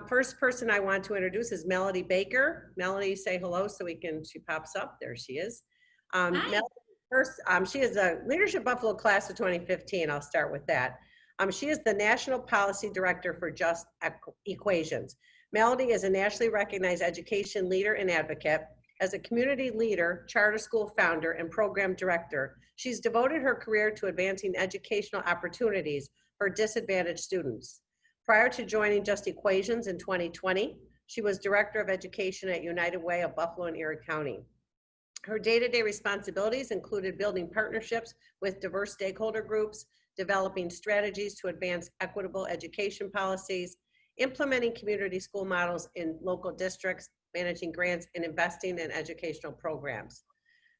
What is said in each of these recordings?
First person I want to introduce is Melody Baker. Melody, say hello so she pops up. There she is. Melody, first, she is a Leadership Buffalo class of 2015. I'll start with that. She is the National Policy Director for Just Equations. Melody is a nationally recognized education leader and advocate. As a community leader, charter school founder, and program director, she's devoted her career to advancing educational opportunities for disadvantaged students. Prior to joining Just Equations in 2020, she was Director of Education at United Way of Buffalo and Erie County. Her day-to-day responsibilities included building partnerships with diverse stakeholder groups, developing strategies to advance equitable education policies, implementing community school models in local districts, managing grants, and investing in educational programs.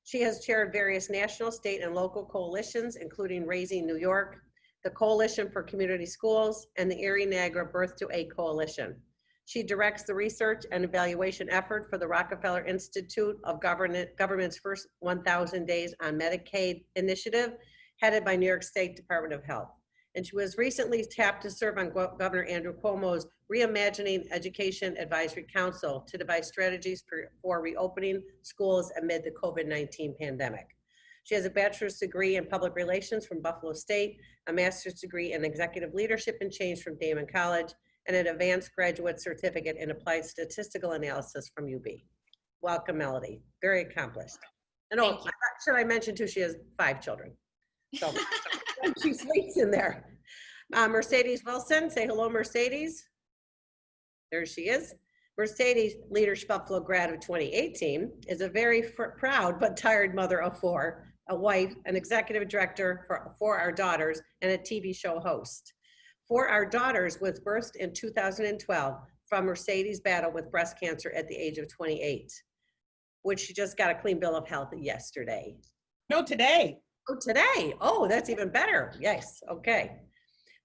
She has chaired various national, state, and local coalitions, including Raising New York, the Coalition for Community Schools, and the Erie Niagara Birth to Aid Coalition. She directs the research and evaluation effort for the Rockefeller Institute of Government's First 1,000 Days on Medicaid initiative, headed by New York State Department of Health. And she was recently tapped to serve on Governor Andrew Cuomo's Reimagining Education Advisory Council to devise strategies for reopening schools amid the COVID-19 pandemic. She has a bachelor's degree in public relations from Buffalo State, a master's degree in executive leadership and change from Damon College, and an advanced graduate certificate in applied statistical analysis from UB. Welcome, Melody. Very accomplished. And should I mention too, she has 5 children. So she sleeps in there. Mercedes Wilson, say hello, Mercedes. There she is. Mercedes, Leadership Buffalo grad of 2018, is a very proud but tired mother of 4, a wife, an executive director for Our Daughters, and a TV show host. For Our Daughters was birthed in 2012 from Mercedes' battle with breast cancer at the age of 28, which she just got a clean bill of health yesterday. No, today. Oh, today. Oh, that's even better. Yes. Okay.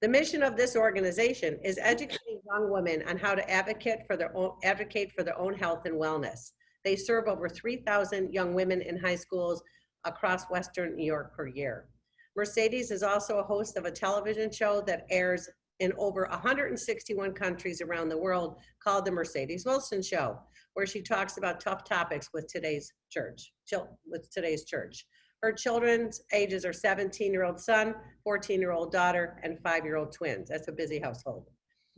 The mission of this organization is educating young women on how to advocate for their own health and wellness. They serve over 3,000 young women in high schools across Western New York per year. Mercedes is also a host of a television show that airs in over 161 countries around the world called The Mercedes Wilson Show, where she talks about tough topics with today's church. Her children's ages are 17-year-old son, 14-year-old daughter, and 5-year-old twins. That's a busy household.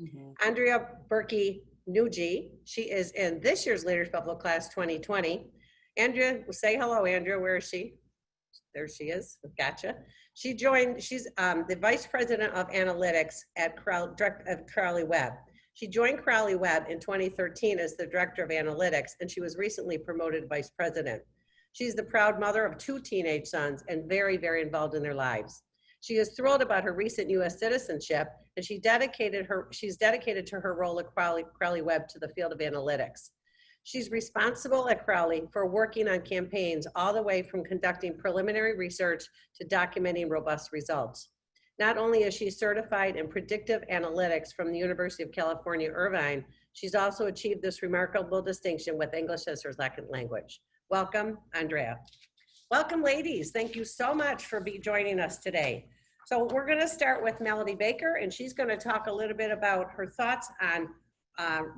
Mm-hmm. Andrea Berkey-Nuji, she is in this year's Leadership Buffalo class 2020. Andrea, say hello, Andrea. Where is she? There she is. Gotcha. She's the Vice President of Analytics at Crowley Webb. She joined Crowley Webb in 2013 as the Director of Analytics, and she was recently promoted Vice President. She's the proud mother of 2 teenage sons and very, very involved in their lives. She is thrilled about her recent U.S. citizenship, and she's dedicated to her role at Crowley Webb to the field of analytics. She's responsible at Crowley for working on campaigns all the way from conducting preliminary research to documenting robust results. Not only is she certified in predictive analytics from the University of California, Irvine, she's also achieved this remarkable distinction with English as her second language. Welcome, Andrea. Welcome, ladies. Thank you so much for joining us today. So we're going to start with Melody Baker, and she's going to talk a little bit about her thoughts on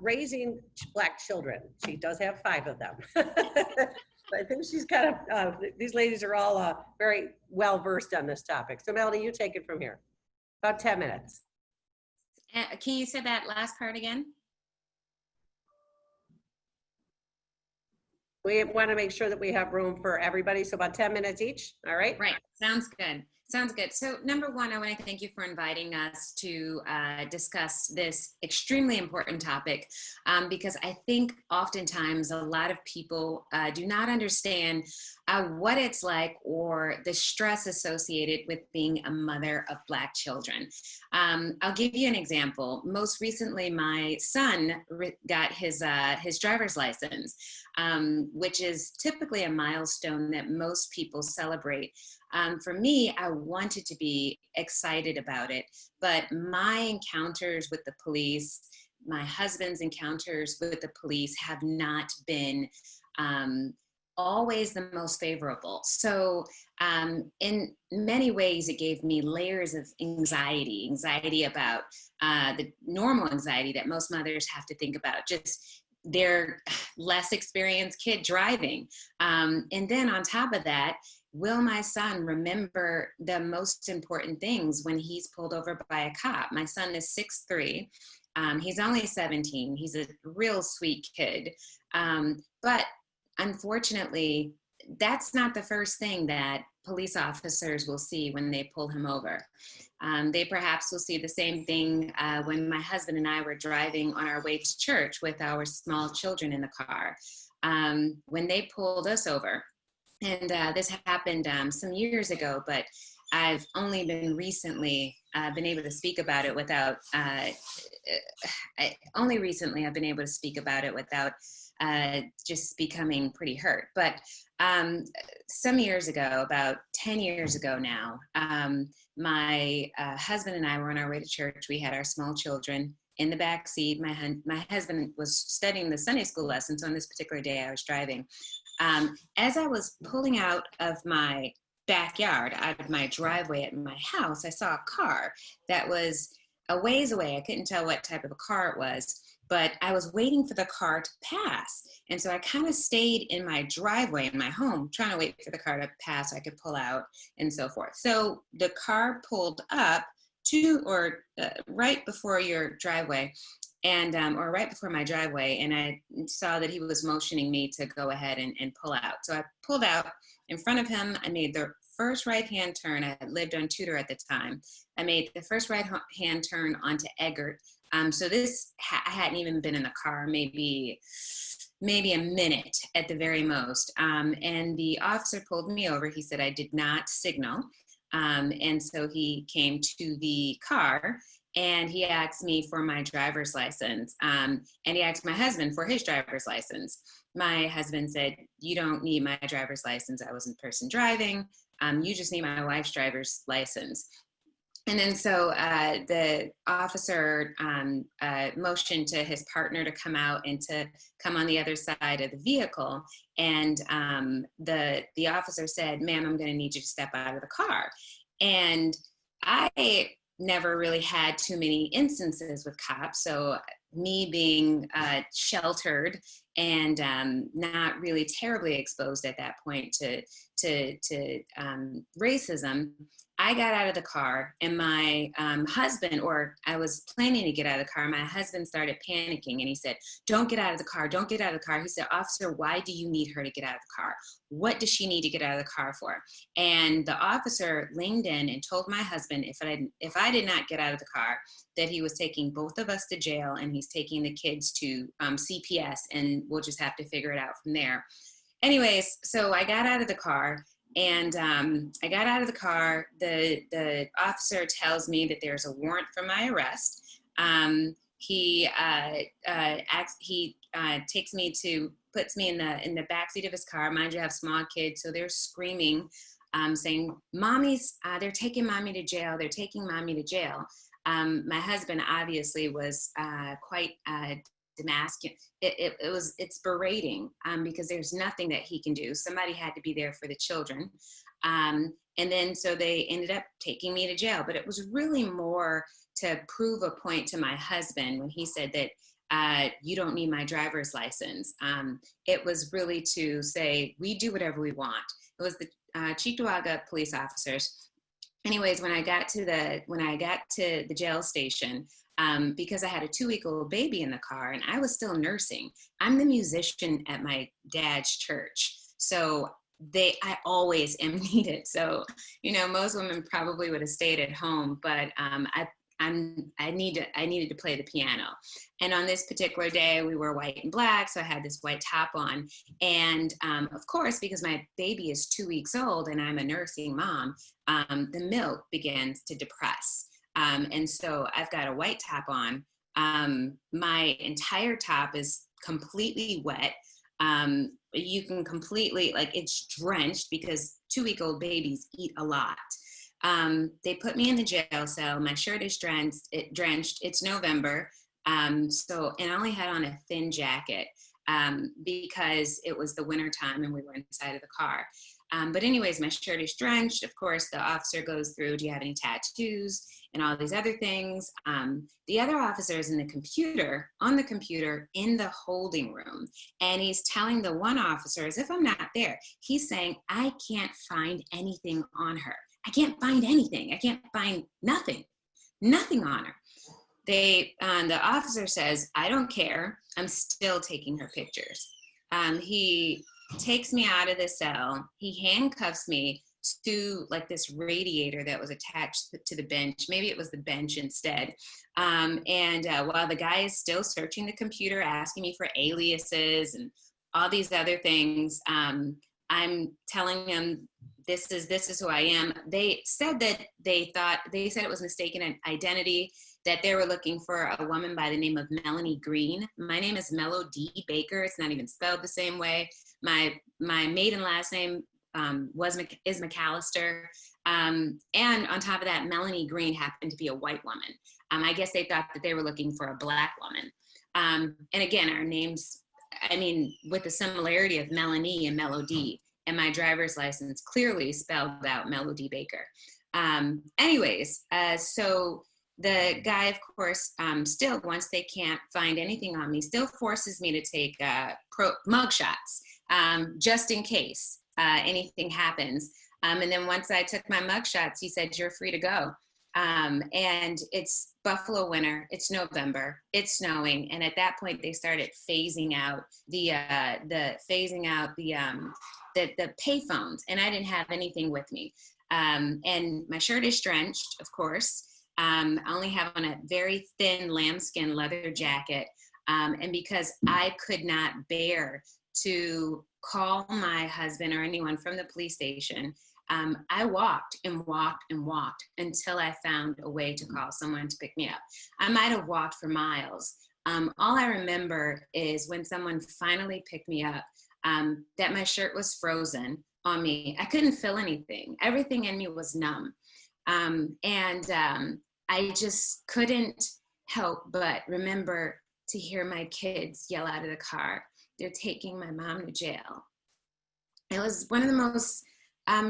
raising Black children. She does have 5 of them. I think she's kind of, these ladies are all very well versed on this topic. So Melody, you take it from here. About 10 minutes. Can you say that last part again? We want to make sure that we have room for everybody. So about 10 minutes each. All right. Right. Sounds good. Sounds good. So number one, I want to thank you for inviting us to discuss this extremely important topic because I think oftentimes a lot of people do not understand what it's like or the stress associated with being a mother of Black children. I'll give you an example. Most recently, my son got his driver's license, which is typically a milestone that most people celebrate. For me, I wanted to be excited about it, but my encounters with the police, my husband's encounters with the police have not been always the most favorable. So in many ways, it gave me layers of anxiety about the normal anxiety that most mothers have to think about, just their less experienced kid driving. And then on top of that, will my son remember the most important things when he's pulled over by a cop? My son is 6'3". He's only 17. He's a real sweet kid. But unfortunately, that's not the first thing that police officers will see when they pull him over. They perhaps will see the same thing when my husband and I were driving on our way to church with our small children in the car. When they pulled us over, and this happened some years ago, but I've only been recently been able to speak about it without, only recently I've been able to speak about it without just becoming pretty hurt. But some years ago, about 10 years ago now, my husband and I were on our way to church. We had our small children in the back seat. My husband was studying the Sunday school lesson, so on this particular day I was driving. As I was pulling out of my backyard, out of my driveway at my house, I saw a car that was a ways away. I couldn't tell what type of a car it was, but I was waiting for the car to pass. And so I kind of stayed in my driveway in my home, trying to wait for the car to pass so I could pull out and so forth. So the car pulled up right before your driveway, and or right before my driveway, and I saw that he was motioning me to go ahead and pull out. So I pulled out in front of him. I made the first right-hand turn. I had lived on Tudor at the time. I made the first right-hand turn onto Eggert. So this, I hadn't even been in the car, maybe a minute at the very most. And the officer pulled me over. He said I did not signal. And so he came to the car and he asked me for my driver's license. And he asked my husband for his driver's license. My husband said, "You don't need my driver's license. I wasn't the person driving. You just need my wife's driver's license." And then so the officer motioned to his partner to come out and to come on the other side of the vehicle. And the officer said, "Ma'am, I'm going to need you to step out of the car." And I never really had too many instances with cops. So me being sheltered and not really terribly exposed at that point to racism, I got out of the car, and my husband, or I was planning to get out of the car, my husband started panicking, and he said, "Don't get out of the car, don't get out of the car." He said, "Officer, why do you need her to get out of the car? What does she need to get out of the car for?" And the officer leaned in and told my husband if I did not get out of the car, that he was taking both of us to jail, and he's taking the kids to CPS, and we'll just have to figure it out from there. Anyways, so I got out of the car. And I got out of the car. The officer tells me that there's a warrant for my arrest. He takes me puts me in the backseat of his car. Mind you, I have small kids, so they're screaming, saying, "Mommy's, they're taking mommy to jail. They're taking mommy to jail." My husband obviously was quite Damascus. It's berating because there's nothing that he can do. Somebody had to be there for the children. And then so they ended up taking me to jail, but it was really more to prove a point to my husband when he said that you don't need my driver's license. It was really to say, we do whatever we want. It was the Cheektowaga police officers. Anyways, when I got to the jail station, because I had a 2-week-old baby in the car and I was still nursing. I'm the musician at my dad's church. So I always am needed. So, most women probably would have stayed at home, but I needed to play the piano. And on this particular day, we were white and black. So I had this white top on. And of course, because my baby is 2 weeks old and I'm a nursing mom, the milk begins to depress. And so I've got a white top on. My entire top is completely wet. You can completely, it's drenched because 2-week-old babies eat a lot. They put me in the jail cell. My shirt is drenched. It's November. And I only had on a thin jacket. because it was the winter time and we were inside of the car. But anyways, my shirt is drenched. Of course, the officer goes through, do you have any tattoos and all these other things? The other officer is on the computer in the holding room. And he's telling the one officer, as if I'm not there, he's saying, I can't find anything on her. I can't find anything. I can't find nothing on her. The officer says, I don't care. I'm still taking her pictures. He takes me out of the cell. He handcuffs me to like this radiator that was attached to the bench. Maybe it was the bench instead. While the guy is still searching the computer, asking me for aliases and all these other things, I'm telling him, this is who I am. They said it was mistaken identity, that they were looking for a woman by the name of Melanie Green. My name is Melody Baker. It's not even spelled the same way. My maiden last name is McAllister. And on top of that, Melanie Green happened to be a white woman. I guess they thought that they were looking for a black woman. And again, our names, with the similarity of Melanie and Melody, and my driver's license clearly spelled out Melody Baker. So the guy, of course, still, once they can't find anything on me, still forces me to take mug shots, just in case anything happens. And then once I took my mug shots, he said, you're free to go. And it's Buffalo winter, it's November, it's snowing. And at that point they started phasing out the payphones, and I didn't have anything with me. And my shirt is drenched, of course. I only have on a very thin lambskin leather jacket. And because I could not bear to call my husband or anyone from the police station, I walked and walked and walked until I found a way to call someone to pick me up. I might have walked for miles. All I remember is when someone finally picked me up, that my shirt was frozen on me. I couldn't feel anything. Everything in me was numb. I just couldn't help but remember to hear my kids yell out of the car, they're taking my mom to jail. It was one of the most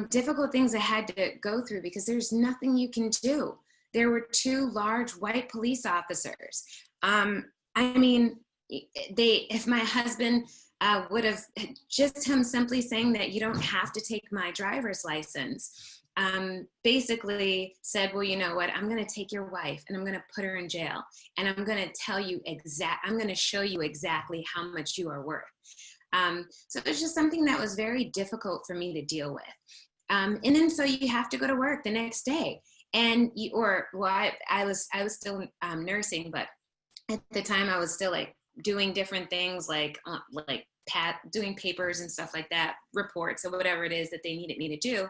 difficult things I had to go through because there's nothing you can do. There were two large white police officers. If my husband would have just him simply saying that you don't have to take my driver's license, basically said, well, you know what, I'm going to take your wife and I'm going to put her in jail. And I'm going to I'm going to show you exactly how much you are worth. So it's just something that was very difficult for me to deal with. And then so you have to go to work the next day. And I was still nursing, but at the time I was still like doing different things like doing papers and stuff like that, reports or whatever it is that they needed me to do.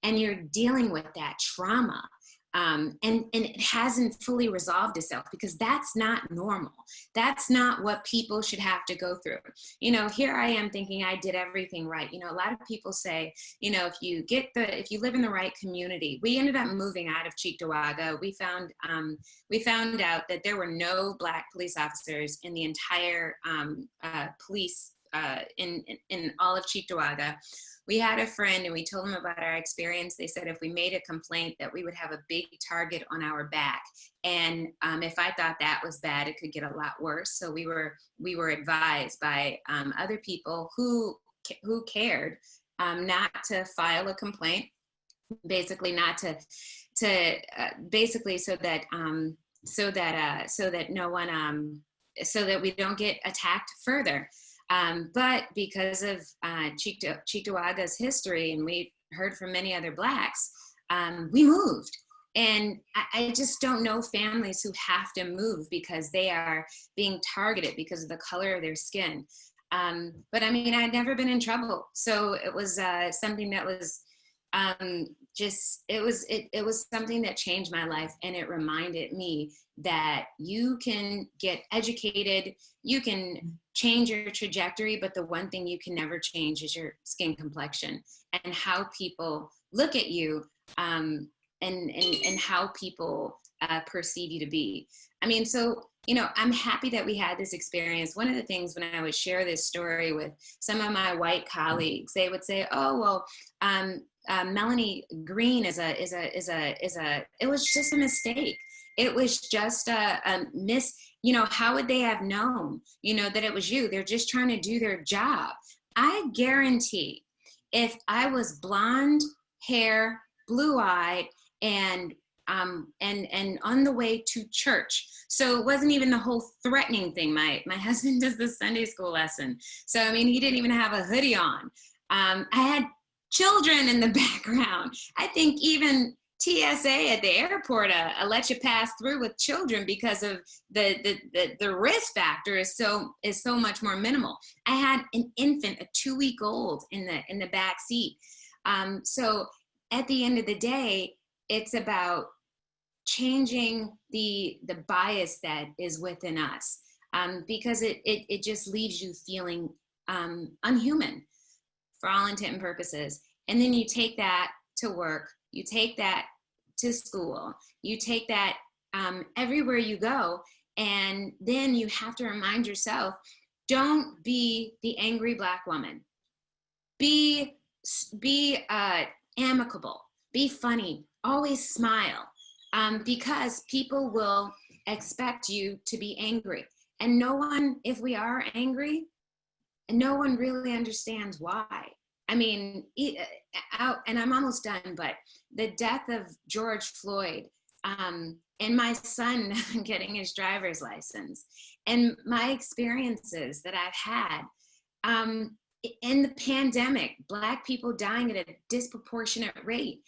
And you're dealing with that trauma. And it hasn't fully resolved itself because that's not normal. That's not what people should have to go through. Here I am thinking I did everything right. A lot of people say, if you live in the right community. We ended up moving out of Cheektowaga. We found out that there were no Black police officers in the entire police in all of Cheektowaga. We had a friend and we told them about our experience. They said if we made a complaint that we would have a big target on our back. And if I thought that was bad, it could get a lot worse. So we were advised by other people who cared not to file a complaint, basically not to basically so that no one so that we don't get attacked further. But because of Cheektowaga's history, and we heard from many other Blacks, we moved. And I just don't know families who have to move because they are being targeted because of the color of their skin. But I'd never been in trouble. So it was something that was it was something that changed my life, and it reminded me that you can get educated, you can change your trajectory, but the one thing you can never change is your skin complexion and how people look at you, and how people perceive you to be. I mean, so, I'm happy that we had this experience. One of the things when I would share this story with some of my white colleagues, they would say, "Oh, well, Melanie Green it was just a mistake. It was just a miss. How would they have known, that it was you? They're just trying to do their job." I guarantee if I was blonde hair, blue-eyed, and on the way to church. So it wasn't even the whole threatening thing. My husband does the Sunday school lesson. So, I mean, he didn't even have a hoodie on. I had children in the background. I think even TSA at the airport let you pass through with children because of the risk factor is so much more minimal. I had an infant, a 2-week-old in the back seat. So at the end of the day, it's about changing the bias that is within us, because it just leaves you feeling unhuman for all intent and purposes. And then you take that to work, you take that to school, you take that everywhere you go, and then you have to remind yourself, don't be the angry Black woman. Be amicable, be funny, always smile, because people will expect you to be angry. And no one, if we are angry, no one really understands why. I mean, and I'm almost done, but the death of George Floyd, and my son getting his driver's license, and my experiences that I've had, in the pandemic, Black people dying at a disproportionate rate.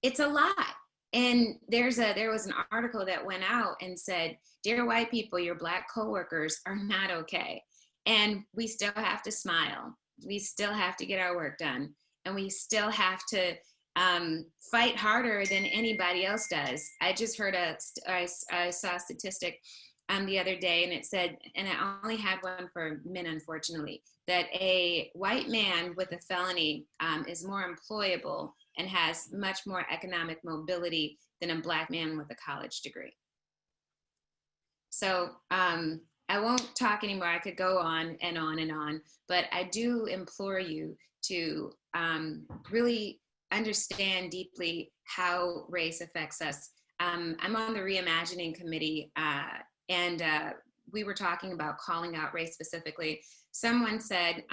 It's a lot. And there was an article that went out and said, "Dear white people, your Black coworkers are not okay." And we still have to smile. We still have to get our work done. And we still have to fight harder than anybody else does. I just heard I saw a statistic the other day, and it said, and I only had one for men, unfortunately, that a white man with a felony is more employable and has much more economic mobility than a Black man with a college degree. So I won't talk anymore. I could go on and on and on, but I do implore you to really understand deeply how race affects us. I'm on the Reimagining Committee, and we were talking about calling out race specifically. Someone said,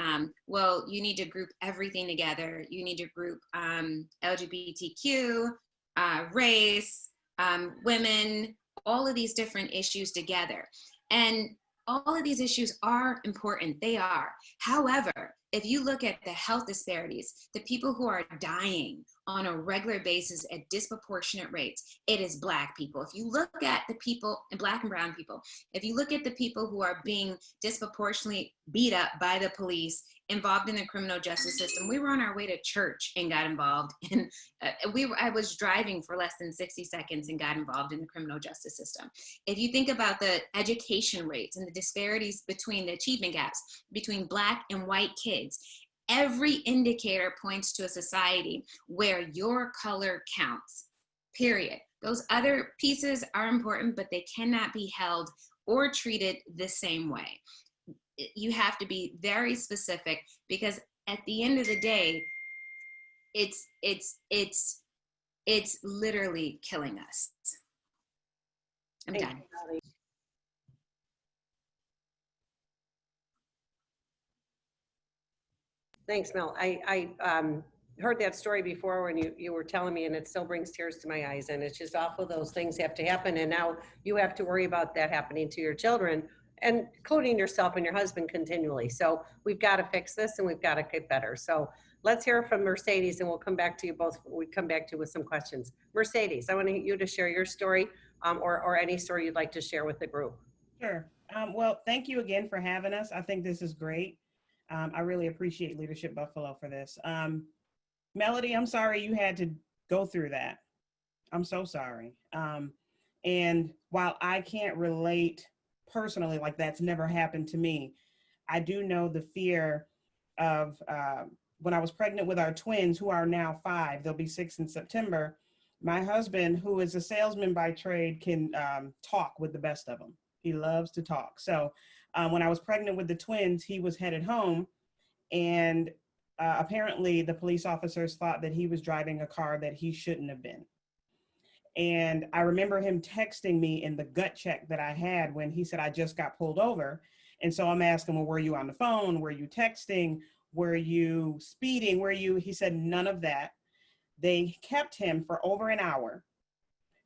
well, you need to group everything together. You need to group LGBTQ, race, women, all of these different issues together. And all of these issues are important. They are. However, if you look at the health disparities, the people who are dying on a regular basis at disproportionate rates, it is Black people. If you look at the people, and Black and brown people, if you look at the people who are being disproportionately beat up by the police, involved in the criminal justice system, we were on our way to church and got involved in, I was driving for less than 60 seconds and got involved in the criminal justice system. If you think about the education rates and the disparities between the achievement gaps between Black and white kids, every indicator points to a society where your color counts, period. Those other pieces are important, but they cannot be held or treated the same way. You have to be very specific, because at the end of the day, it's literally killing us. I'm done. Thanks, Mel. I heard that story before when you were telling me, and it still brings tears to my eyes. And it's just awful those things have to happen. And now you have to worry about that happening to your children, and including yourself and your husband continually. So we've got to fix this, and we've got to get better. So let's hear from Mercedes, and we'll come back to you both. We come back to you with some questions. Mercedes, I want you to share your story, or any story you'd like to share with the group. Sure. Well, thank you again for having us. I think this is great. I really appreciate Leadership Buffalo for this. Melody, I'm sorry you had to go through that. I'm so sorry. And while I can't relate personally, like that's never happened to me, I do know the fear of when I was pregnant with our twins, who are now 5, they'll be 6 in September, My husband, who is a salesman by trade, can talk with the best of them. He loves to talk. So when I was pregnant with the twins, he was headed home, and apparently the police officers thought that he was driving a car that he shouldn't have been. And I remember him texting me in the gut check that I had when he said, I just got pulled over. And so I'm asking, well, were you on the phone? Were you texting? Were you speeding? He said, none of that. They kept him for over an hour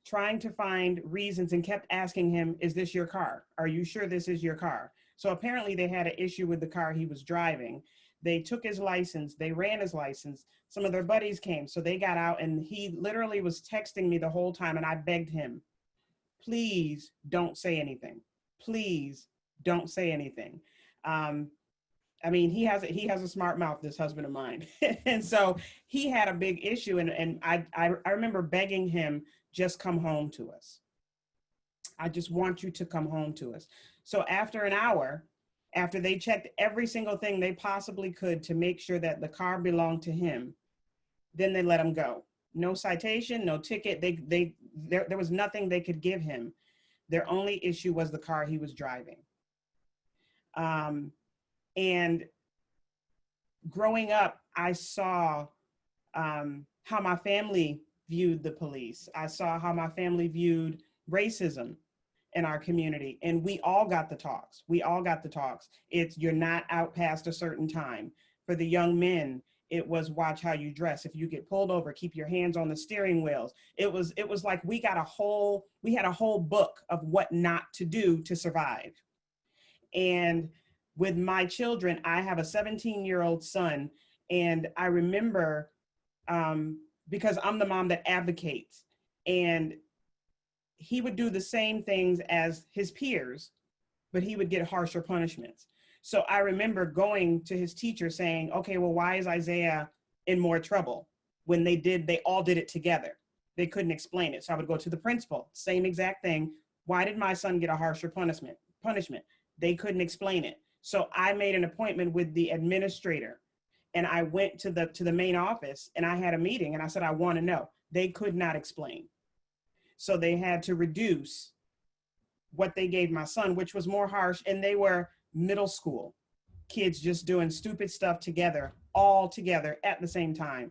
trying to find reasons and kept asking him, is this your car? Are you sure this is your car? So apparently they had an issue with the car he was driving. They took his license, they ran his license. Some of their buddies came, so they got out, and he literally was texting me the whole time, and I begged him, please don't say anything. Please don't say anything. I mean, he has a smart mouth, this husband of mine. And so he had a big issue, and I remember begging him, just come home to us. I just want you to come home to us. So after an hour, after they checked every single thing they possibly could to make sure that the car belonged to him, then they let him go. No citation, no ticket. There was nothing they could give him. Their only issue was the car he was driving. And growing up, I saw how my family viewed the police. I saw how my family viewed racism in our community. And we all got the talks. It's, you're not out past a certain time. For the young men, it was watch how you dress. If you get pulled over, keep your hands on the steering wheels. It was like we had a whole book of what not to do to survive. And with my children, I have a 17-year-old son, and I remember, because I'm the mom that advocates, and he would do the same things as his peers, but he would get harsher punishments. So I remember going to his teacher saying, okay, well, why is Isaiah in more trouble when they all did it together? They couldn't explain it. So I would go to the principal, same exact thing. Why did my son get a harsher punishment? They couldn't explain it. So I made an appointment with the administrator, and I went to the main office, and I had a meeting, and I said, I want to know. They could not explain. So they had to reduce what they gave my son, which was more harsh. And they were middle school kids just doing stupid stuff together, all together at the same time.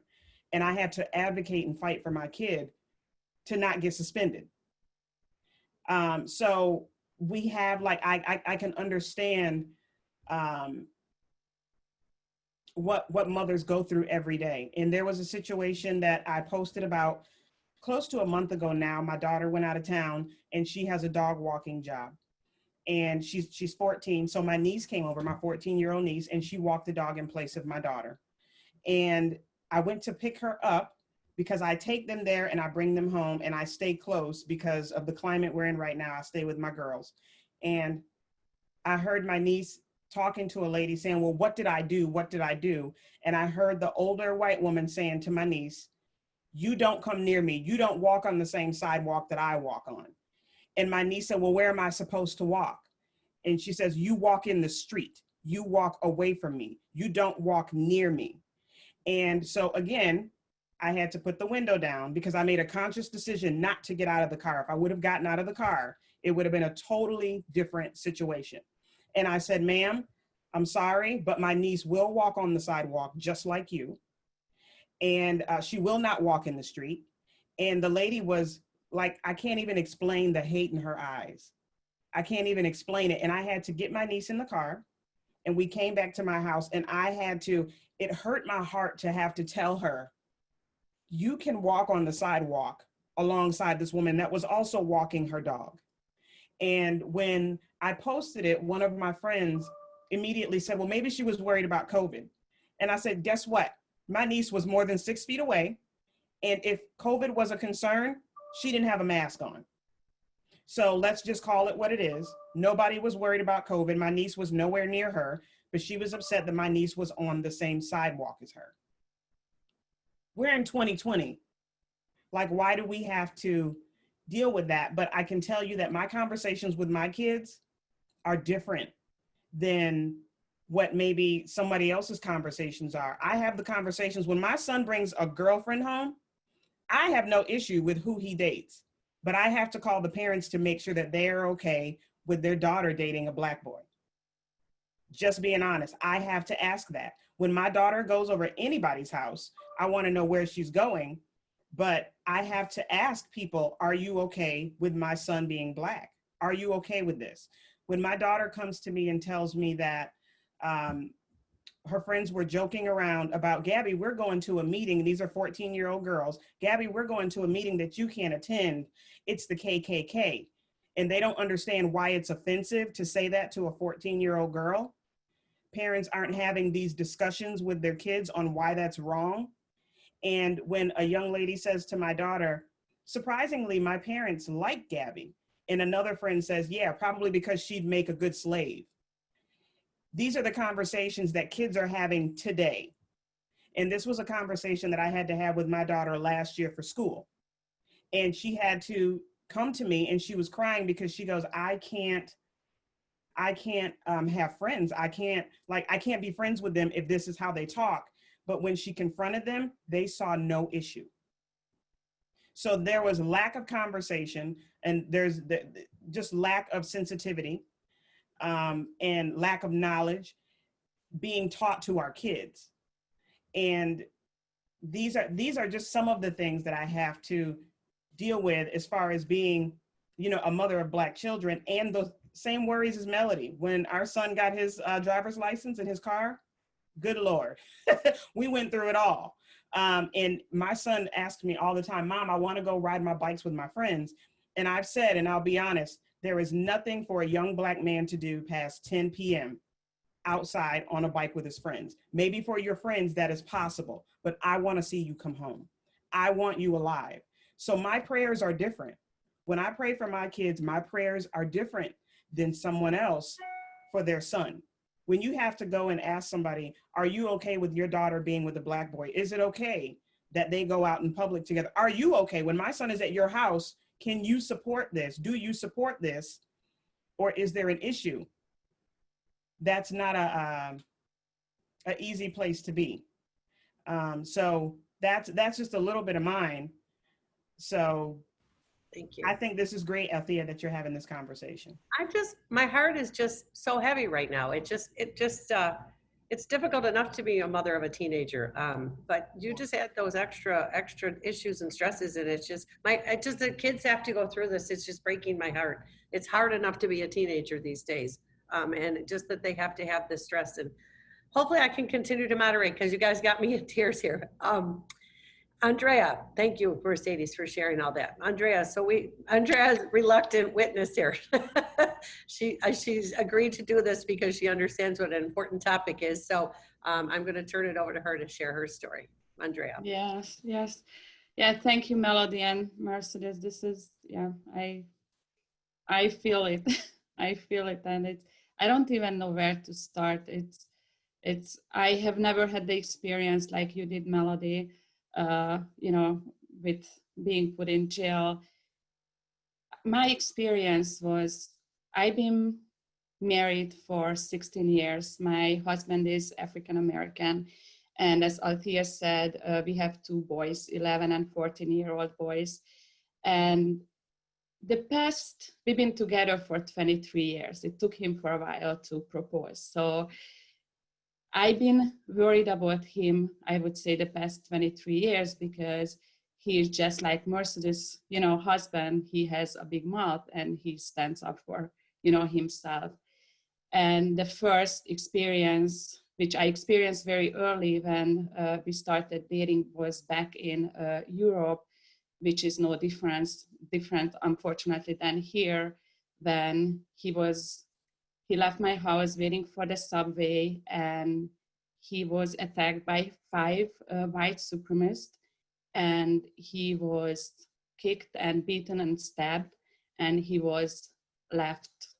And I had to advocate and fight for my kid to not get suspended. So we have, like, I can understand what mothers go through every day. And there was a situation that I posted about close to a month ago now. My daughter went out of town, and she has a dog walking job, and she's 14. So my niece came over, my 14-year-old niece, and she walked the dog in place of my daughter. And I went to pick her up because I take them there and I bring them home, and I stay close because of the climate we're in right now. I stay with my girls. And I heard my niece talking to a lady saying, well, what did I do? What did I do? And I heard the older white woman saying to my niece, you don't come near me. You don't walk on the same sidewalk that I walk on. And my niece said, well, where am I supposed to walk? And she says, you walk in the street. You walk away from me. You don't walk near me. And so again, I had to put the window down because I made a conscious decision not to get out of the car. If I would have gotten out of the car, it would have been a totally different situation. And I said, ma'am, I'm sorry, but my niece will walk on the sidewalk just like you. And she will not walk in the street. And the lady was like, I can't even explain the hate in her eyes. I can't even explain it. And I had to get my niece in the car, and we came back to my house, and it hurt my heart to have to tell her, you can walk on the sidewalk alongside this woman that was also walking her dog. And when I posted it, one of my friends immediately said, well, maybe she was worried about COVID. And I said, guess what? My niece was more than 6 feet away. And if COVID was a concern, she didn't have a mask on. So let's just call it what it is. Nobody was worried about COVID. My niece was nowhere near her, but she was upset that my niece was on the same sidewalk as her. We're in 2020. Like, why do we have to deal with that? But I can tell you that my conversations with my kids are different than what maybe somebody else's conversations are. I have the conversations when my son brings a girlfriend home. I have no issue with who he dates, but I have to call the parents to make sure that they're okay with their daughter dating a Black boy. Just being honest, I have to ask that. When my daughter goes over anybody's house, I want to know where she's going, but I have to ask people, are you okay with my son being Black? Are you okay with this? When my daughter comes to me and tells me that her friends were joking around about, Gabby, we're going to a meeting. These are 14-year-old girls. Gabby, we're going to a meeting that you can't attend. It's the KKK. And they don't understand why it's offensive to say that to a 14-year-old girl. Parents aren't having these discussions with their kids on why that's wrong. And when a young lady says to my daughter, surprisingly, my parents like Gabby, and another friend says, yeah, probably because she'd make a good slave. These are the conversations that kids are having today. And this was a conversation that I had to have with my daughter last year for school. And she had to come to me and she was crying because she goes, I can't have friends. I can't be friends with them if this is how they talk. But when she confronted them, they saw no issue. So there was lack of conversation, and there's just lack of sensitivity and lack of knowledge being taught to our kids. And these are just some of the things that I have to deal with as far as being, a mother of Black children, and the same worries as Melody. When our son got his driver's license in his car, good Lord, we went through it all. And my son asked me all the time, Mom, I want to go ride my bikes with my friends. And I've said, and I'll be honest, there is nothing for a young Black man to do past 10 p.m. outside on a bike with his friends. Maybe for your friends that is possible, but I want to see you come home. I want you alive. So my prayers are different. When I pray for my kids, my prayers are different than someone else for their son. When you have to go and ask somebody, are you okay with your daughter being with a Black boy? Is it okay that they go out in public together? Are you okay? When my son is at your house, can you support this? Do you support this? Or is there an issue? That's not a easy place to be. So that's just a little bit of mine. So Thank you. I think this is great, Althea, that you're having this conversation. My heart is just so heavy right now. It's difficult enough to be a mother of a teenager. But you just add those extra issues and stresses, and the kids have to go through this. It's just breaking my heart. It's hard enough to be a teenager these days. And just that they have to have this stress, and hopefully I can continue to moderate, because you guys got me in tears here. Andrea, thank you, Mercedes, for sharing all that. Andrea's reluctant witness here. She's agreed to do this because she understands what an important topic is. So I'm going to turn it over to her to share her story. Andrea. Yes. Yeah, thank you, Melody and Mercedes. This is, I feel it. I feel it, and I don't even know where to start. I have never had the experience like you did, Melody. With being put in jail. My experience was, I've been married for 16 years. My husband is African American. And as Althea said, we have two boys, 11 and 14-year-old boys. And we've been together for 23 years. It took him for a while to propose. So I've been worried about him, I would say, the past 23 years, because he is just like Mercedes, husband. He has a big mouth and he stands up for, himself. And the first experience, which I experienced very early when we started dating, was back in Europe, which is no different, unfortunately, than here. When he left my house waiting for the subway, and he was attacked by 5 white supremacists, and he was kicked and beaten and stabbed, and he was left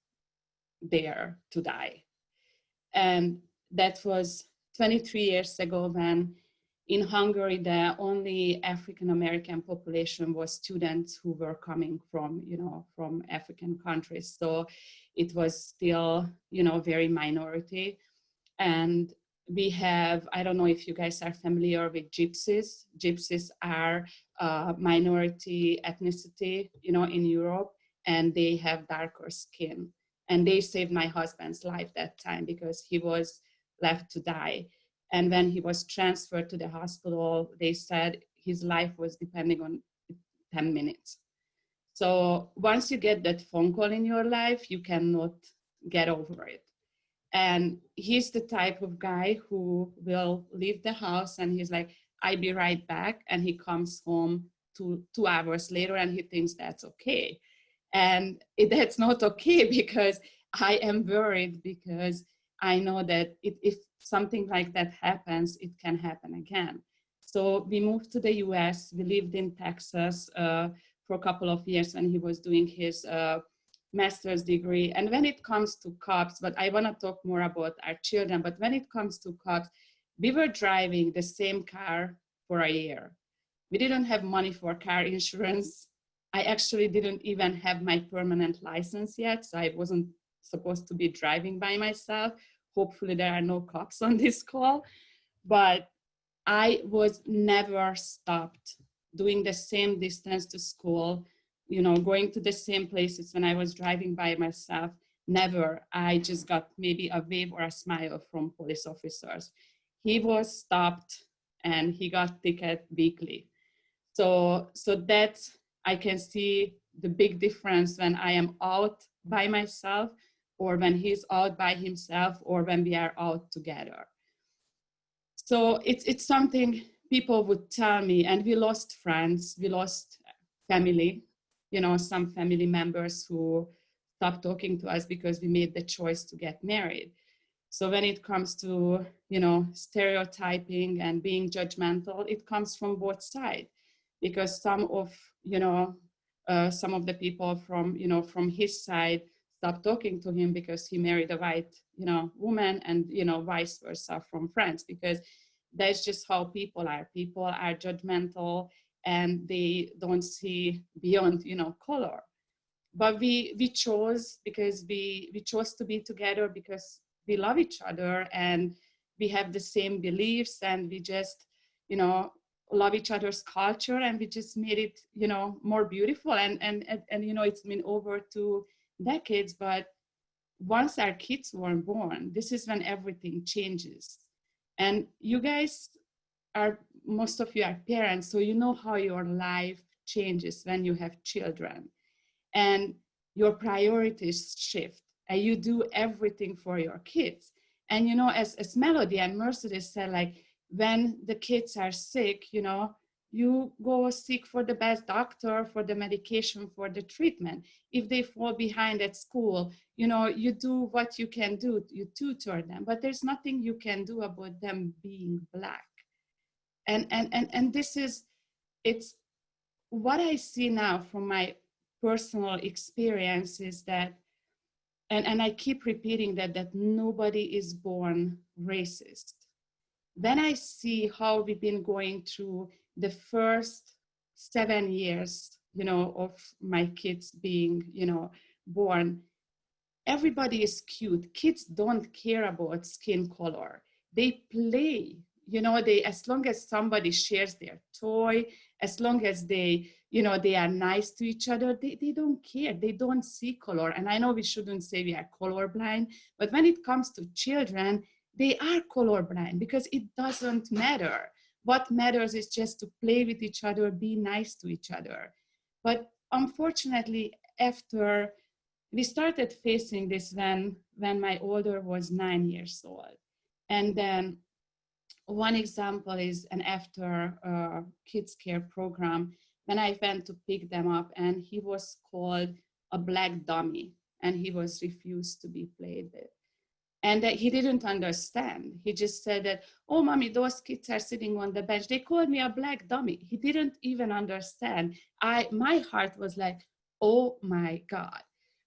there to die. And that was 23 years ago, when in Hungary, the only African American population was students who were coming from, from African countries. So it was still, very minority. And We have, I don't know if you guys are familiar with gypsies. Gypsies are minority ethnicity, in Europe, and they have darker skin. And they saved my husband's life that time because he was left to die. And when he was transferred to the hospital, they said his life was depending on 10 minutes. So once you get that phone call in your life, you cannot get over it. And he's the type of guy who will leave the house and he's like, I'll be right back. And he comes home 2 hours later and he thinks that's okay. And that's not okay because I am worried because I know that if something like that happens, it can happen again. So we moved to the US. We lived in Texas for a couple of years when he was doing his master's degree. And when it comes to cops, but I want to talk more about our children, but when it comes to cops, we were driving the same car for a year. We didn't have money for car insurance. I actually didn't even have my permanent license yet, so I wasn't supposed to be driving by myself. Hopefully there are no cops on this call, but I was never stopped doing the same distance to school, going to the same places when I was driving by myself. Never. I just got maybe a wave or a smile from police officers. He was stopped and he got ticket weekly. So that's, I can see the big difference when I am out by myself or when he's out by himself or when we are out together. So it's something people would tell me, and we lost friends, we lost family, some family members who stopped talking to us because we made the choice to get married. So when it comes to, stereotyping and being judgmental, it comes from both sides because some of the people from his side stopped talking to him because he married a white, woman, and, vice versa from friends, because that's just how people are. People are judgmental and they don't see beyond, color. But we chose because we chose to be together because we love each other and we have the same beliefs and we just, love each other's culture, and we just made it, more beautiful. And it's been over 2 decades, but once our kids were born, this is when everything changes. And you guys most of you are parents, so you know how your life changes when you have children. And your priorities shift and you do everything for your kids. And as Melody and Mercedes said, like when the kids are sick, you go seek for the best doctor, for the medication, for the treatment. If they fall behind at school, you do what you can do, you tutor them, but there's nothing you can do about them being Black. And it's what I see now from my personal experience is that, and I keep repeating that nobody is born racist. Then I see how we've been going through the first 7 years, of my kids being, born. Everybody is cute. Kids don't care about skin color. They play, as long as somebody shares their toy, as long as they are nice to each other, they don't care. They don't see color. And I know we shouldn't say we are colorblind, but when it comes to children, they are colorblind because it doesn't matter. What matters is just to play with each other, be nice to each other. But unfortunately, after we started facing this when my older was 9 years old. And then one example is an after kids care program when I went to pick them up, and he was called a black dummy and he was refused to be played with. And he didn't understand. He just said that, oh, mommy, those kids are sitting on the bench. They called me a black dummy. He didn't even understand. My heart was like, oh my God.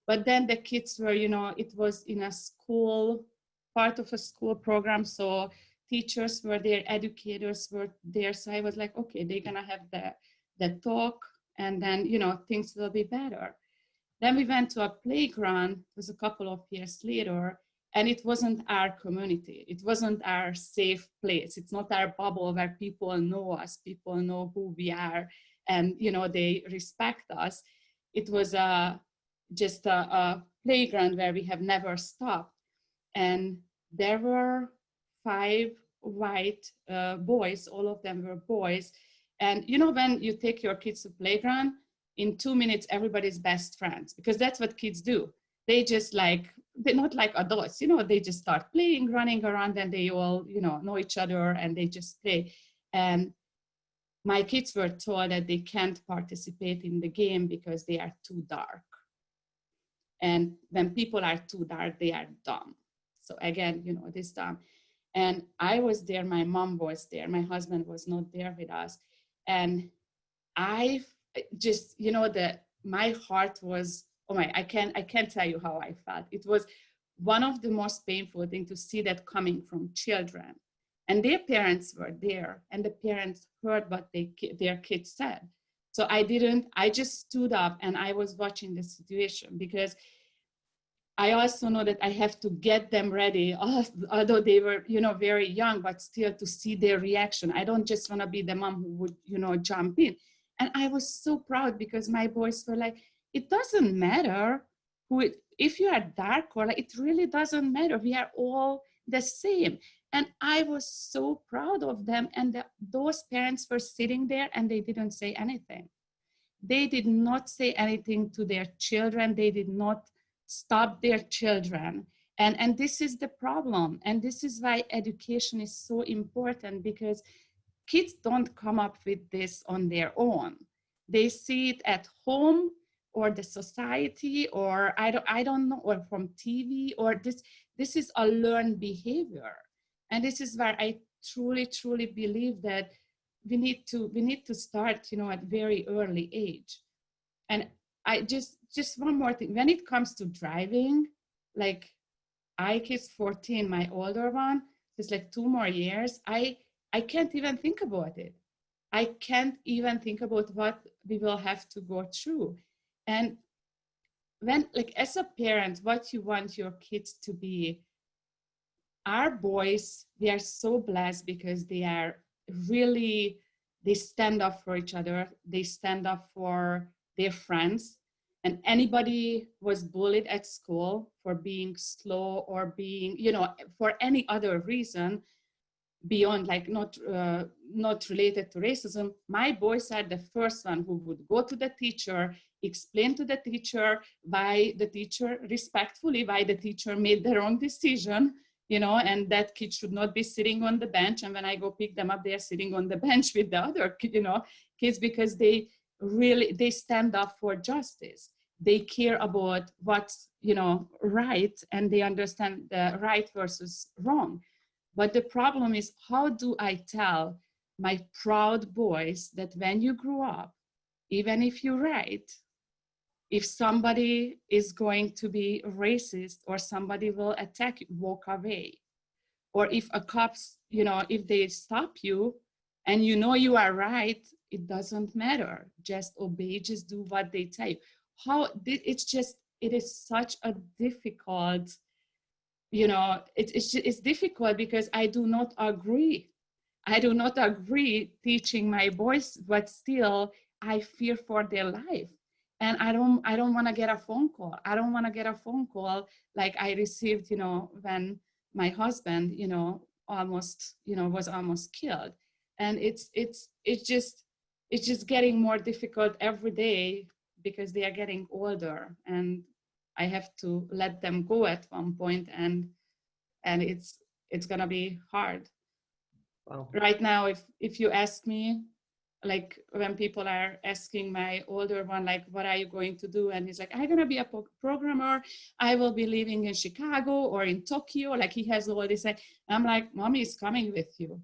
But then the kids were, it was in a school, part of a school program. So teachers were there, educators were there. So I was like, okay, they're gonna have the talk and then, things will be better. Then we went to a playground. It was a couple of years later. And it wasn't our community. It wasn't our safe place. It's not our bubble where people know us, people know who we are, and they respect us. It was just a playground where we have never stopped. And there were 5 white boys, all of them were boys. And when you take your kids to playground, in 2 minutes, everybody's best friends, because that's what kids do. They just they're not like adults, they just start playing, running around, and they all, know each other, and they just play. And my kids were told that they can't participate in the game because they are too dark. And when people are too dark, they are dumb. So again, this dumb. And I was there, my mom was there, my husband was not there with us. And I just, my heart was, oh my, I can't tell you how I felt. It was one of the most painful things to see that coming from children. And their parents were there, and the parents heard what their kids said. So I just stood up and I was watching the situation, because I also know that I have to get them ready, although they were, very young, but still to see their reaction. I don't just want to be the mom who would, jump in. And I was so proud, because my boys were like, it doesn't matter if you are dark or it really doesn't matter. We are all the same. And I was so proud of them. And those parents were sitting there and they didn't say anything. They did not say anything to their children. They did not stop their children. And this is the problem. And this is why education is so important, because kids don't come up with this on their own. They see it at home, or the society, or I don't know, or from TV, or this is a learned behavior. And this is where I truly, truly believe that we need to start, at very early age. And I just one more thing, when it comes to driving, Ike is 14, my older one, it's 2 more years. I can't even think about it. I can't even think about what we will have to go through. And when, as a parent, what you want your kids to be, our boys, we are so blessed, because they are really, they stand up for each other. They stand up for their friends. And anybody was bullied at school for being slow or being, for any other reason beyond not related to racism, my boys are the first one who would go to the teacher, explain to the teacher why the teacher, respectfully, why the teacher made the wrong decision, and that kid should not be sitting on the bench. And when I go pick them up, they are sitting on the bench with the other, kids, because they stand up for justice. They care about what's, right, and they understand the right versus wrong. But the problem is, how do I tell my proud boys that when you grow up, even if you're right, if somebody is going to be racist or somebody will attack you, walk away. Or if a cops, if they stop you and you are right, it doesn't matter. Just obey, just do what they tell you. It is such a difficult, it's difficult, because I do not agree teaching my boys, but still I fear for their life. And I don't want to get a phone call. I don't want to get a phone call like I received, when my husband, was almost killed. And it's just getting more difficult every day, because they are getting older, and I have to let them go at one point, and it's gonna be hard. Wow. Right now, if you ask me, when people are asking my older one, what are you going to do? And he's like, I'm gonna be a programmer. I will be living in Chicago or in Tokyo. He has all this. I'm like, Mommy is coming with you.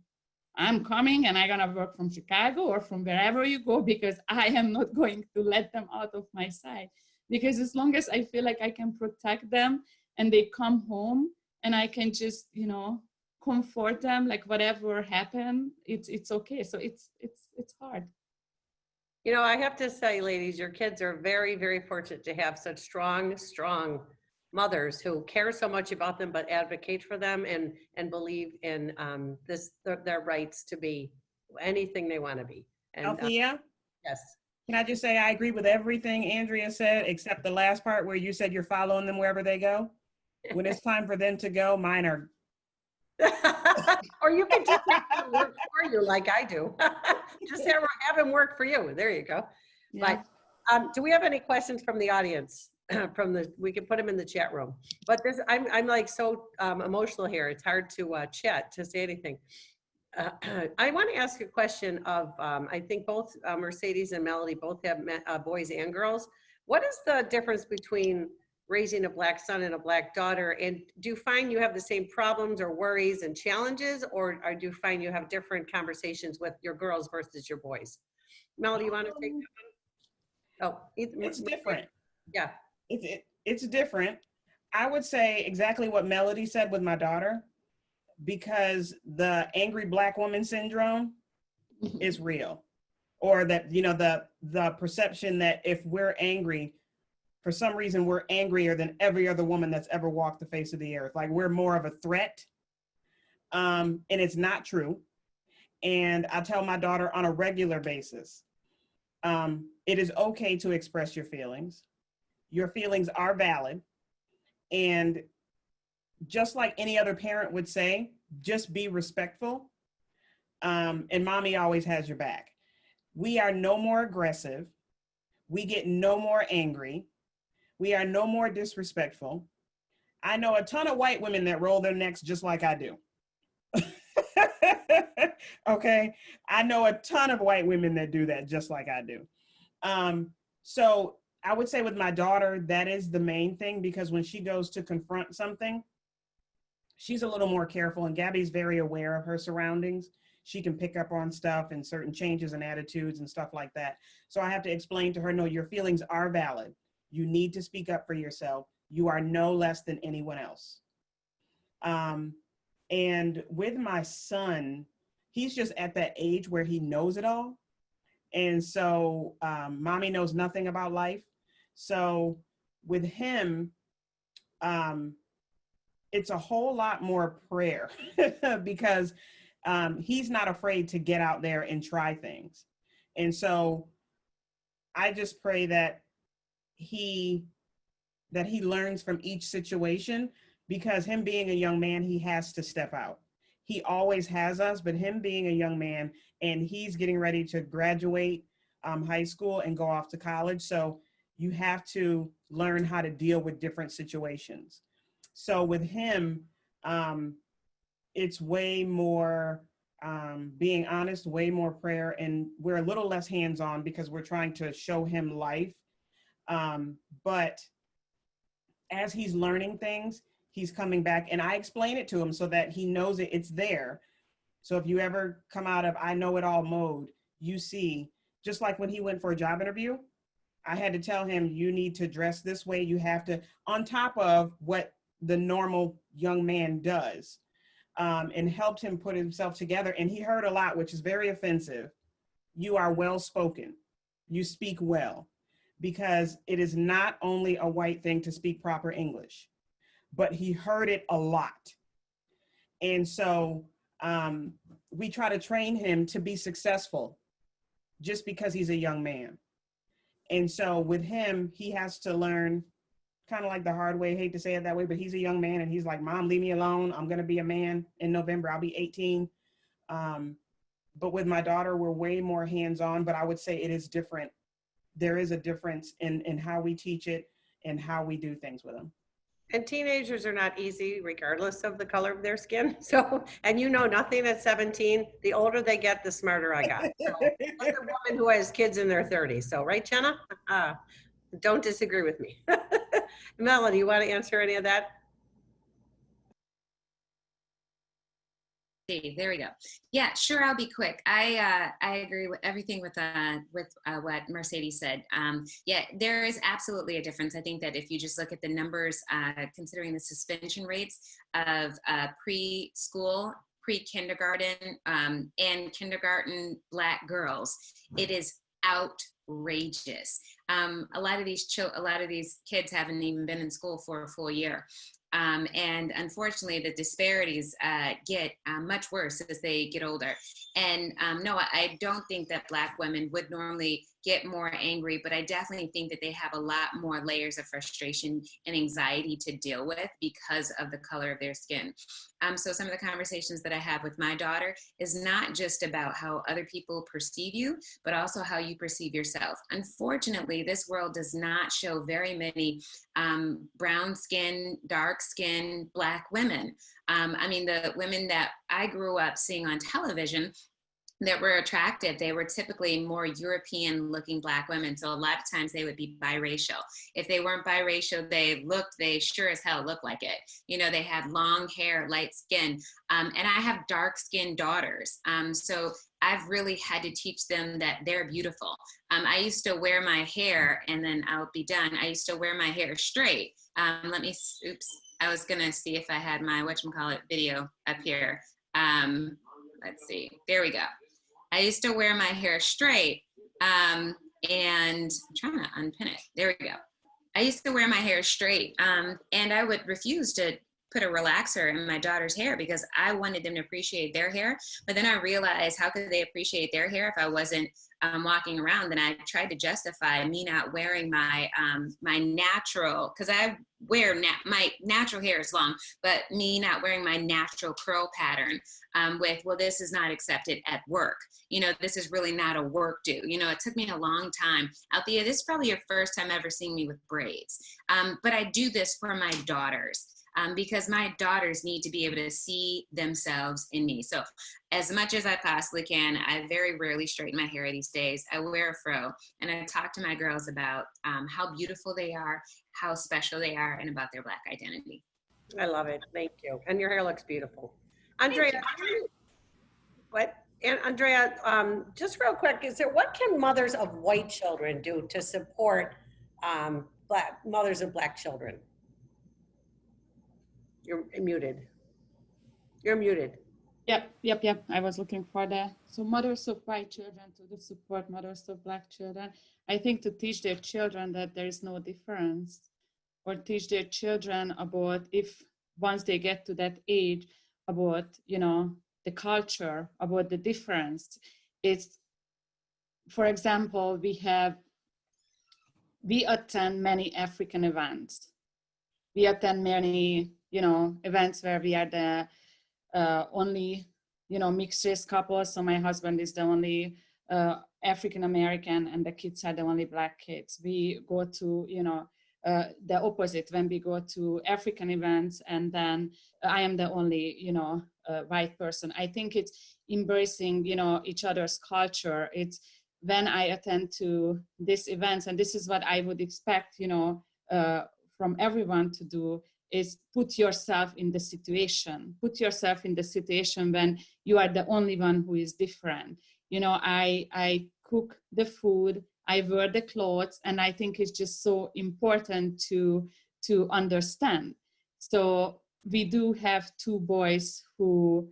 I'm coming, and I'm gonna work from Chicago or from wherever you go, because I am not going to let them out of my sight. Because as long as I feel like I can protect them and they come home and I can just, comfort them, whatever happened, it's okay. So it's hard. I have to say, ladies, your kids are very, very fortunate to have such strong mothers who care so much about them, but advocate for them and believe in their rights to be anything they want to be. And Althea, yes. can I just say I agree with everything Andrea said, except the last part where you said you're following them wherever they go. When it's time for them to go, mine are. Or you can just have them work for you like I do. Just have them work for you. There you go. Yeah. But do we have any questions from the audience? We can put them in the chat room. But I'm like so emotional here. It's hard to chat to say anything. I want to ask a question of I think both Mercedes and Melody both have boys and girls. What is the difference between raising a Black son and a Black daughter? And do you find you have the same problems or worries and challenges, or do you find you have different conversations with your girls versus your boys? Melody, you want to take that one? Oh, It's different. Yeah. It's different. I would say exactly what Melody said with my daughter, because the angry Black woman syndrome is real. Or that, the perception that if we're angry, for some reason, we're angrier than every other woman that's ever walked the face of the earth. Like we're more of a threat. And it's not true. And I tell my daughter on a regular basis, it is okay to express your feelings. Your feelings are valid. And just like any other parent would say, just be respectful. And mommy always has your back. We are no more aggressive. We get no more angry. We are no more disrespectful. I know a ton of white women that roll their necks just like I do. Okay. I know a ton of white women that do that just like I do. So I would say with my daughter, that is the main thing, because when she goes to confront something, she's a little more careful, and Gabby's very aware of her surroundings. She can pick up on stuff and certain changes and attitudes and stuff like that. So I have to explain to her, no, your feelings are valid. You need to speak up for yourself. You are no less than anyone else. And with my son, he's just at that age where he knows it all. And so mommy knows nothing about life. So with him, it's a whole lot more prayer because he's not afraid to get out there and try things. And so I just pray that he learns from each situation, because him being a young man, he has to step out. He always has us, but him being a young man, and he's getting ready to graduate high school and go off to college. So you have to learn how to deal with different situations. So with him, it's way more being honest, way more prayer, and we're a little less hands-on because we're trying to show him life. But as he's learning things, he's coming back, and I explain it to him so that he knows it's there. So if you ever come out of I know it all mode, you see, just like when he went for a job interview, I had to tell him, you need to dress this way. You have to, on top of what the normal young man does, and helped him put himself together. And he heard a lot, which is very offensive. You are well spoken. You speak well, because it is not only a white thing to speak proper English, but he heard it a lot. And so we try to train him to be successful just because he's a young man. And so with him, he has to learn kind of like the hard way. I hate to say it that way, but he's a young man, and he's like, Mom, leave me alone. I'm going to be a man in November. I'll be 18. But with my daughter, we're way more hands-on, but I would say it is different. There is a difference in how we teach it and how we do things with them. And teenagers are not easy, regardless of the color of their skin. So, and you know nothing at 17. The older they get, the smarter I got. So, like a woman who has kids in their 30s. So, right, Jenna? Don't disagree with me. Melody, you want to answer any of that? There we go. Yeah, sure. I'll be quick. I agree with everything with what Mercedes said. Yeah, there is absolutely a difference. I think that if you just look at the numbers, considering the suspension rates of preschool, pre-kindergarten, and kindergarten Black girls, it is outrageous. A lot of these kids haven't even been in school for a full year. And unfortunately, the disparities get much worse as they get older. And no, I don't think that Black women would normally get more angry, but I definitely think that they have a lot more layers of frustration and anxiety to deal with because of the color of their skin. So some of the conversations that I have with my daughter is not just about how other people perceive you, but also how you perceive yourself. Unfortunately, this world does not show very many brown skin, dark skin, Black women. I mean, the women that I grew up seeing on television that were attractive, they were typically more European looking Black women. So a lot of times they would be biracial. If they weren't biracial, they sure as hell looked like it. You know, they had long hair, light skin. And I have dark skinned daughters. So I've really had to teach them that they're beautiful. I used to wear my hair, and then I'll be done. I used to wear my hair straight. I was gonna see if I had my whatchamacallit video up here. Let's see, there we go. I used to wear my hair straight, and I'm trying to unpin it. There we go. I used to wear my hair straight, and I would refuse to put a relaxer in my daughter's hair because I wanted them to appreciate their hair. But then I realized, how could they appreciate their hair if I wasn't walking around? Then I tried to justify me not wearing my my natural, because I wear my natural hair is long, but me not wearing my natural curl pattern with, well, this is not accepted at work. You know, this is really not a work do. You know, it took me a long time. Althea, this is probably your first time ever seeing me with braids. But I do this for my daughters. Because my daughters need to be able to see themselves in me. So as much as I possibly can, I very rarely straighten my hair these days. I wear a fro, and I talk to my girls about how beautiful they are, how special they are, and about their Black identity. I love it. Thank you. And your hair looks beautiful. Andrea, what? And Andrea, just real quick, what can mothers of white children do to support mothers of Black children? You're muted. You're muted. Yep. I was looking for that. So mothers of white children to support mothers of Black children. I think to teach their children that there is no difference, or teach their children about, if once they get to that age, about, you know, the culture, about the difference. It's, for example, we attend many African events. We attend many, you know, events where we are the only, you know, mixed race couple. So my husband is the only African American, and the kids are the only Black kids. We go to, you know, the opposite when we go to African events, and then I am the only, you know, white person. I think it's embracing, you know, each other's culture. It's when I attend to these events, and this is what I would expect, you know, from everyone to do, is put yourself in the situation. Put yourself in the situation when you are the only one who is different. You know, I cook the food, I wear the clothes, and I think it's just so important to understand. So we do have two boys who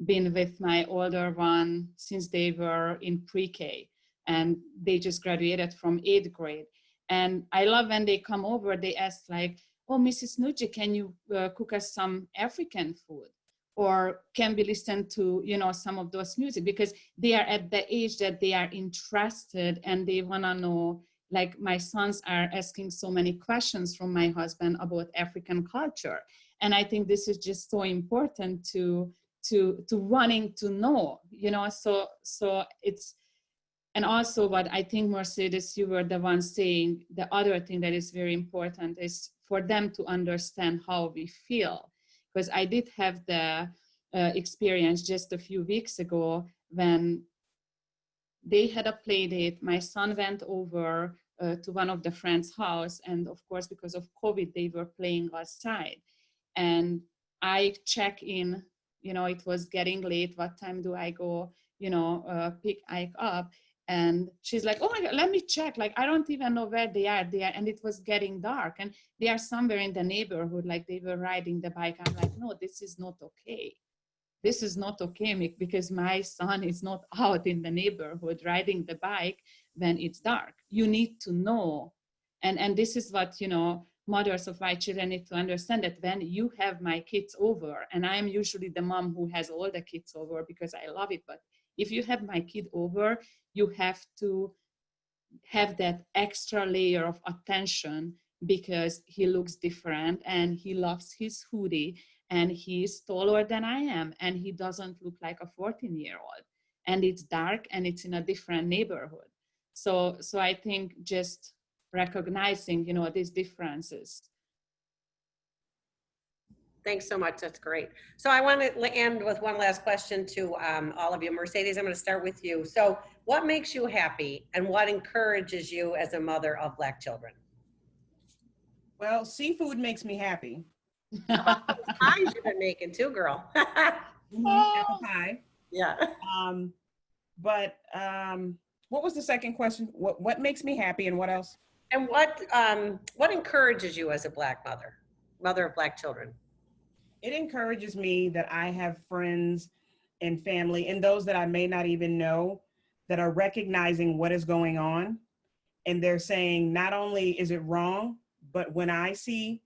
been with my older one since they were in pre-K, and they just graduated from 8th grade. And I love when they come over, they ask like, oh, Mrs. Nucci, can you cook us some African food? Or can we listen to, you know, some of those music? Because they are at the age that they are interested and they wanna know, like my sons are asking so many questions from my husband about African culture. And I think this is just so important to wanting to know, you know, so it's, and also what I think, Mercedes, you were the one saying, the other thing that is very important is for them to understand how we feel. Because I did have the experience just a few weeks ago when they had a play date. My son went over to one of the friends' house. And of course, because of COVID, they were playing outside. And I check in, you know, it was getting late. What time do I go, you know, pick Ike up? And she's like, oh my God, let me check. Like, I don't even know where they are. And it was getting dark. And they are somewhere in the neighborhood, like they were riding the bike. I'm like, no, this is not okay. this is not okay because my son is not out in the neighborhood riding the bike when it's dark. You need to know. And this is what, mothers of my children need to understand, that when you have my kids over, and I am usually the mom who has all the kids over because I love it, but if you have my kid over, you have to have that extra layer of attention because he looks different and he loves his hoodie and he's taller than I am and he doesn't look like a 14-year-old, and it's dark and it's in a different neighborhood. So I think just recognizing, these differences. Thanks so much. That's great. So I want to end with one last question to all of you. Mercedes, I'm going to start with you. So what makes you happy and what encourages you as a mother of Black children? Well, seafood makes me happy. Pies you've been making too, girl. Apple pie. Yeah. But what was the second question? What makes me happy and what else? And what encourages you as a Black mother of Black children? It encourages me that I have friends and family and those that I may not even know that are recognizing what is going on. And they're saying, not only is it wrong, but when I see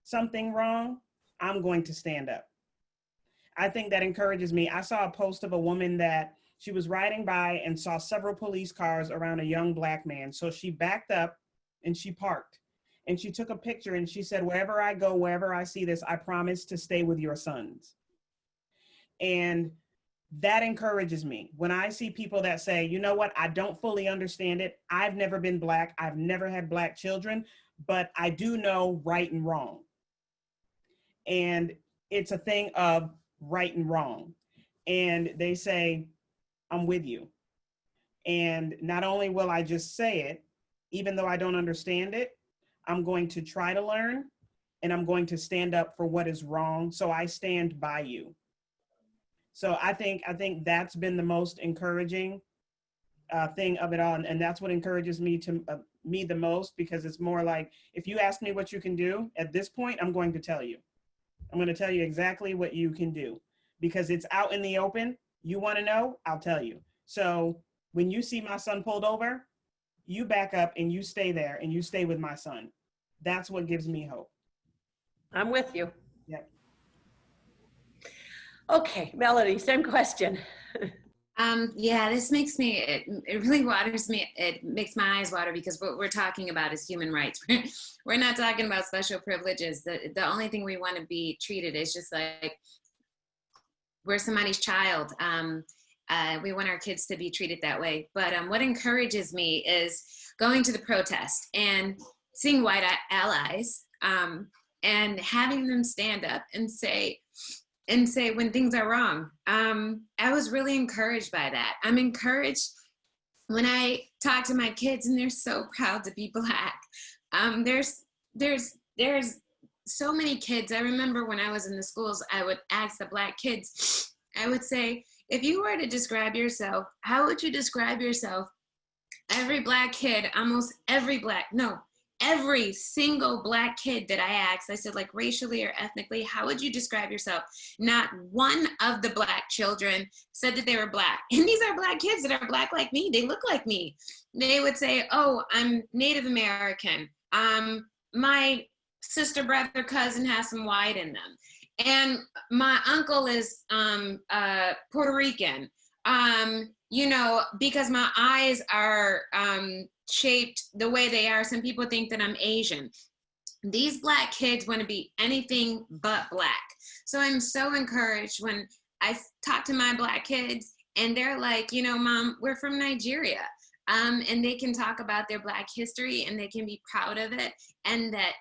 something wrong, I'm going to stand up. I think that encourages me. I saw a post of a woman that she was riding by and saw several police cars around a young Black man. So she backed up and she parked and she took a picture and she said, wherever I go, wherever I see this, I promise to stay with your sons. And that encourages me. When I see people that say, you know what, I don't fully understand it. I've never been Black. I've never had Black children, but I do know right and wrong. And it's a thing of right and wrong. And they say, I'm with you. And not only will I just say it, even though I don't understand it, I'm going to try to learn and I'm going to stand up for what is wrong. So I stand by you. So I think that's been the most encouraging thing of it all. And that's what encourages me me the most, because it's more like, if you ask me what you can do at this point, I'm going to tell you. I'm going to tell you exactly what you can do because it's out in the open. You want to know? I'll tell you. So when you see my son pulled over, you back up and you stay there and you stay with my son. That's what gives me hope. I'm with you. Yep. Okay, Melody, same question. Yeah, this makes me, it really waters me. It makes my eyes water because what we're talking about is human rights. We're not talking about special privileges. The only thing we want to be treated is just like we're somebody's child. We want our kids to be treated that way. But what encourages me is going to the protest and seeing white allies and having them stand up and say when things are wrong. I was really encouraged by that. I'm encouraged when I talk to my kids and they're so proud to be Black. There's so many kids. I remember when I was in the schools, I would ask the Black kids, I would say, if you were to describe yourself, how would you describe yourself? Every Black kid, every single Black kid that I asked, I said, like, racially or ethnically, how would you describe yourself? Not one of the Black children said that they were Black. And these are Black kids that are Black like me. They look like me. They would say, oh, I'm Native American. My sister, brother, cousin has some white in them. And my uncle is Puerto Rican. Because my eyes are shaped the way they are. Some people think that I'm Asian. These Black kids want to be anything but Black. So I'm so encouraged when I talk to my Black kids and they're like, Mom, we're from Nigeria. And they can talk about their Black history and they can be proud of it, and that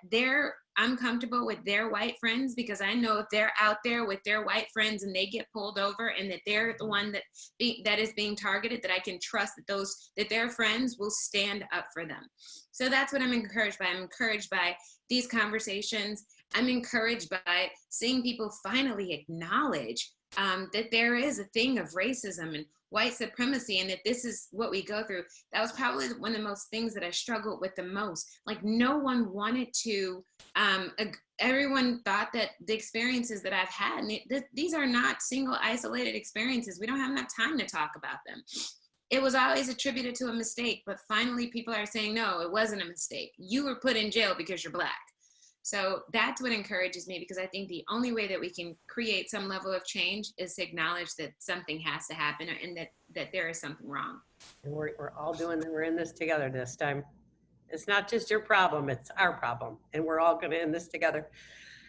I'm comfortable with their white friends, because I know if they're out there with their white friends and they get pulled over and that they're the one that is being targeted, that I can trust that their friends will stand up for them. So that's what I'm encouraged by. I'm encouraged by these conversations. I'm encouraged by seeing people finally acknowledge that there is a thing of racism and white supremacy, and that this is what we go through. That was probably one of the most things that I struggled with the most. Like, no one wanted to, everyone thought that the experiences that I've had, and these are not single isolated experiences. We don't have enough time to talk about them. It was always attributed to a mistake, but finally people are saying, no, it wasn't a mistake. You were put in jail because you're Black. So that's what encourages me, because I think the only way that we can create some level of change is to acknowledge that something has to happen, and that there is something wrong. And we're all doing, we're in this together this time. It's not just your problem, it's our problem. And we're all going to end this together.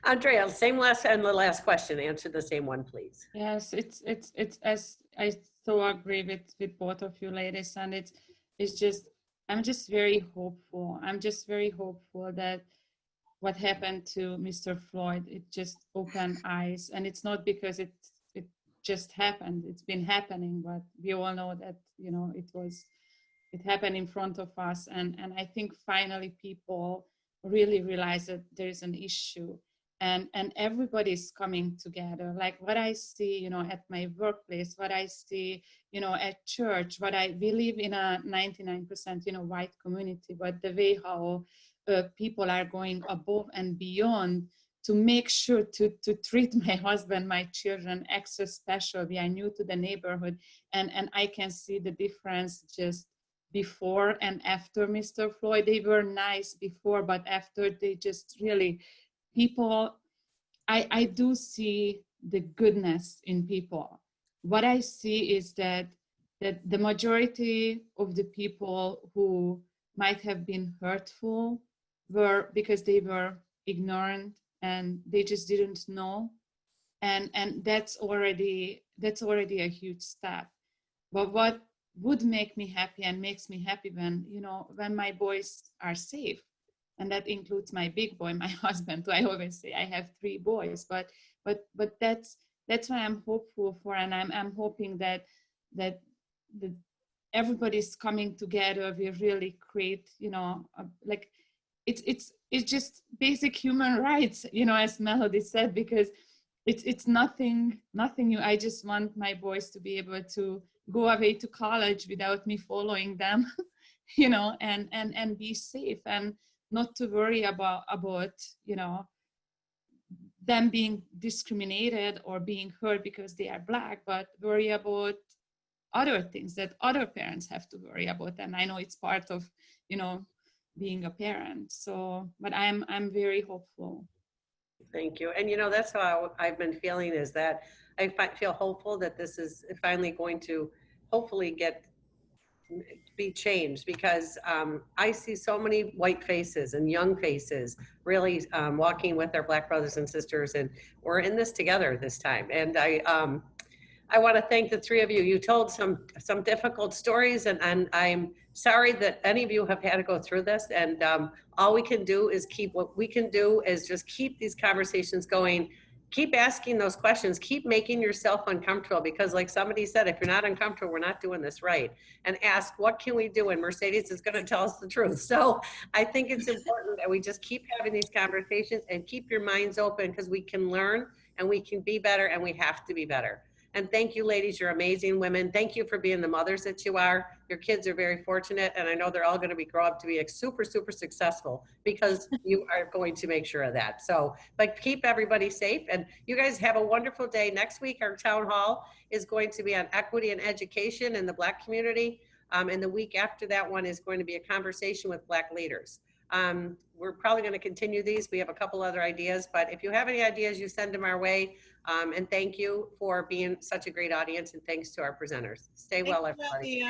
Andrea, the last question, answer the same one, please. Yes, it's as I so agree with both of you ladies, and it's just, I'm just very hopeful. I'm just very hopeful that what happened to Mr. Floyd, it just opened eyes, and it's not because it just happened. It's been happening, but we all know that, you know, it happened in front of us, and I think finally people really realize that there is an issue, and everybody's coming together. Like what I see, you know, at my workplace, what I see, you know, at church, we live in a 99%, you know, white community, but the way how people are going above and beyond to make sure to treat my husband, my children extra special. We are new to the neighborhood, and I can see the difference just before and after Mr. Floyd. They were nice before, but after they just really, people, I do see the goodness in people. What I see is that the majority of the people who might have been hurtful were because they were ignorant and they just didn't know, and that's already a huge step. But what would make me happy and makes me happy when, you know, when my boys are safe, and that includes my big boy, my husband, who I always say I have 3 boys, but that's why I'm hopeful for, and I'm hoping that everybody's coming together. We really create, you know, like it's just basic human rights, you know, as Melody said, because it's nothing new. I just want my boys to be able to go away to college without me following them, you know, and be safe, and not to worry about, you know, them being discriminated or being hurt because they are Black, but worry about other things that other parents have to worry about. And I know it's part of, you know, being a parent. So, but I'm very hopeful. Thank you. And you know, that's how I've been feeling, is that I feel hopeful that this is finally going to hopefully be changed, because I see so many white faces and young faces really walking with their Black brothers and sisters, and we're in this together this time. And I want to thank the 3 of you. You told some difficult stories, and I'm sorry that any of you have had to go through this. And all we can do is just keep these conversations going. Keep asking those questions. Keep making yourself uncomfortable, because like somebody said, if you're not uncomfortable, we're not doing this right. And ask, what can we do? And Mercedes is going to tell us the truth. So I think it's important that we just keep having these conversations and keep your minds open, because we can learn and we can be better, and we have to be better. And thank you, ladies. You're amazing women. Thank you for being the mothers that you are. Your kids are very fortunate, and I know they're all going to grow up to be super, super successful, because you are going to make sure of that. So, but keep everybody safe, and you guys have a wonderful day. Next week, our town hall is going to be on equity and education in the Black community. And the week after that one is going to be a conversation with Black leaders. We're probably going to continue these. We have a couple other ideas, but if you have any ideas, you send them our way. And thank you for being such a great audience, and thanks to our presenters. Stay well, everybody.